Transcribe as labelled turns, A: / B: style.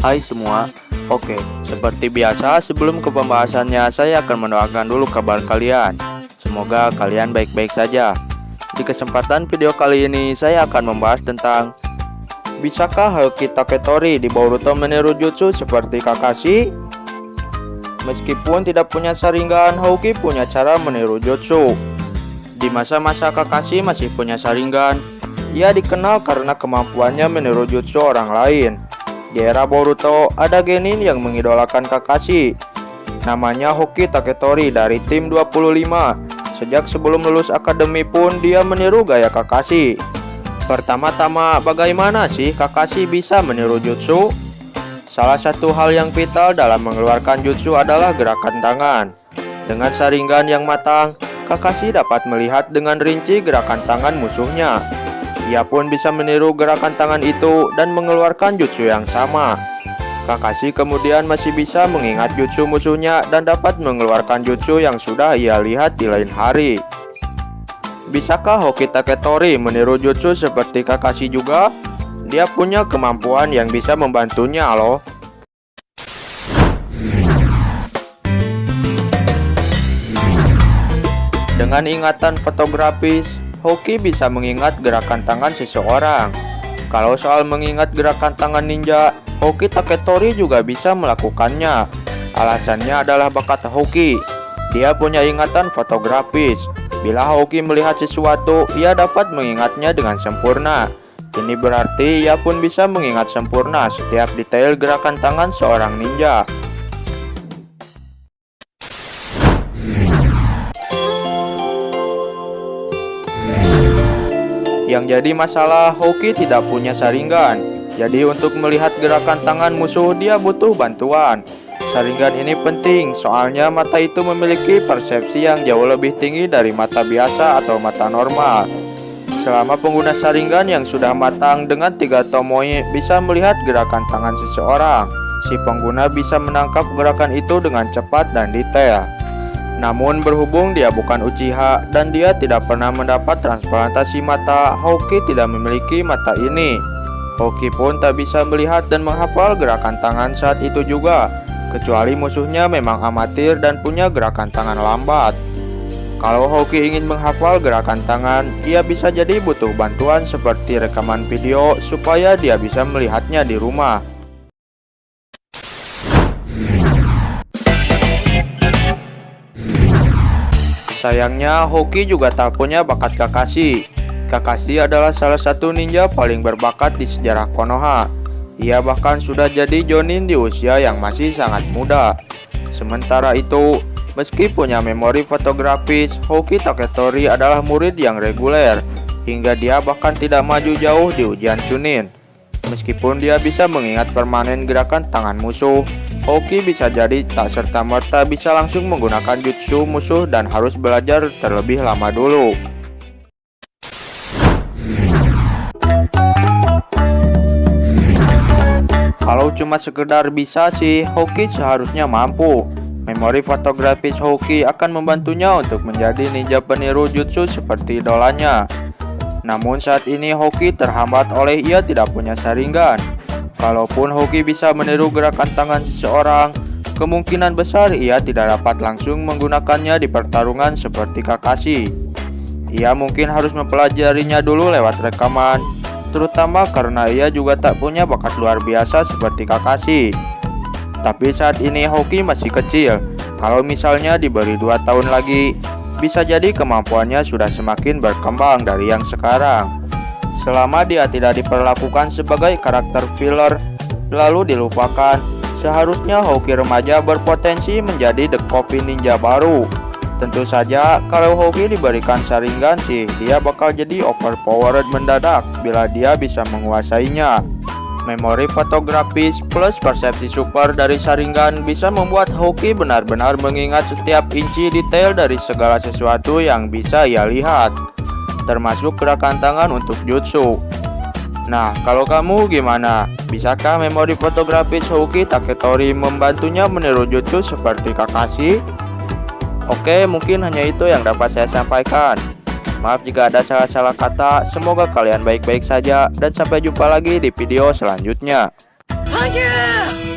A: Hai semua. Oke, seperti biasa sebelum ke pembahasannya saya akan mendoakan dulu kabar kalian. Semoga kalian baik-baik saja. Di kesempatan video kali ini saya akan membahas tentang bisakah Hoki Taketori di Boruto meniru jutsu seperti Kakashi? Meskipun tidak punya Sharingan, Hoki punya cara meniru jutsu. Di masa-masa Kakashi masih punya Sharingan, ia dikenal karena kemampuannya meniru jutsu orang lain. Di era Boruto, ada genin yang mengidolakan Kakashi. Namanya Hoki Taketori dari tim 25. Sejak sebelum lulus akademi pun dia meniru gaya Kakashi. Pertama-tama, bagaimana sih Kakashi bisa meniru jutsu? Salah satu hal yang vital dalam mengeluarkan jutsu adalah gerakan tangan. Dengan Sharingan yang matang, Kakashi dapat melihat dengan rinci gerakan tangan musuhnya. Ia pun bisa meniru gerakan tangan itu dan mengeluarkan jutsu yang sama. Kakashi kemudian masih bisa mengingat jutsu musuhnya dan dapat mengeluarkan jutsu yang sudah ia lihat di lain hari. Bisakah Hoki Taketori meniru jutsu seperti Kakashi juga? Dia punya kemampuan yang bisa membantunya loh. Dengan ingatan fotografis, Hoki bisa mengingat gerakan tangan seseorang. Kalau soal mengingat gerakan tangan ninja, Hoki Taketori juga bisa melakukannya. Alasannya adalah bakat Hoki. Dia punya ingatan fotografis. Bila Hoki melihat sesuatu, ia dapat mengingatnya dengan sempurna. Ini berarti ia pun bisa mengingat sempurna setiap detail gerakan tangan seorang ninja. Yang jadi masalah, Hoki tidak punya Sharingan. Jadi untuk melihat gerakan tangan musuh dia butuh bantuan. Sharingan ini penting soalnya mata itu memiliki persepsi yang jauh lebih tinggi dari mata biasa atau mata normal. Selama pengguna Sharingan yang sudah matang dengan 3 tomoe bisa melihat gerakan tangan seseorang, si pengguna bisa menangkap gerakan itu dengan cepat dan detail. Namun berhubung dia bukan Uchiha dan dia tidak pernah mendapat transplantasi mata, Hoki tidak memiliki mata ini. Hoki pun tak bisa melihat dan menghafal gerakan tangan saat itu juga, kecuali musuhnya memang amatir dan punya gerakan tangan lambat. Kalau Hoki ingin menghafal gerakan tangan, ia bisa jadi butuh bantuan seperti rekaman video supaya dia bisa melihatnya di rumah. Sayangnya, Hoki juga tak punya bakat Kakashi. Kakashi adalah salah satu ninja paling berbakat di sejarah Konoha. Ia bahkan sudah jadi jonin di usia yang masih sangat muda. Sementara itu, meski punya memori fotografis, Hoki Taketori adalah murid yang reguler, hingga dia bahkan tidak maju jauh di ujian Chunin. Meskipun dia bisa mengingat permanen gerakan tangan musuh, Hoki bisa jadi tak serta-merta bisa langsung menggunakan jutsu musuh dan harus belajar terlebih lama dulu. Kalau cuma sekedar bisa sih, Hoki seharusnya mampu. Memori fotografis Hoki akan membantunya untuk menjadi ninja peniru jutsu seperti idolanya. Namun saat ini Hoki terhambat oleh ia tidak punya Sharingan. Kalaupun Hoki bisa meniru gerakan tangan seseorang, kemungkinan besar ia tidak dapat langsung menggunakannya di pertarungan seperti Kakashi. Ia mungkin harus mempelajarinya dulu lewat rekaman, terutama karena ia juga tak punya bakat luar biasa seperti Kakashi. Tapi saat ini Hoki masih kecil. Kalau misalnya diberi 2 tahun lagi, bisa jadi kemampuannya sudah semakin berkembang dari yang sekarang. Selama dia tidak diperlakukan sebagai karakter filler lalu dilupakan, seharusnya Hoki remaja berpotensi menjadi the copy ninja baru. Tentu saja kalau Hoki diberikan Sharingan sih, dia bakal jadi overpowered mendadak bila dia bisa menguasainya. Memori fotografis plus persepsi super dari Sharingan bisa membuat Hoki benar-benar mengingat setiap inci detail dari segala sesuatu yang bisa ia lihat, termasuk gerakan tangan untuk jutsu. Nah, kalau kamu gimana? Bisakah memori fotografis Hoki Taketori membantunya meniru jutsu seperti Kakashi? Oke, mungkin hanya itu yang dapat saya sampaikan. Maaf jika ada salah-salah kata, semoga kalian baik-baik saja dan sampai jumpa lagi di video selanjutnya.
B: Fire!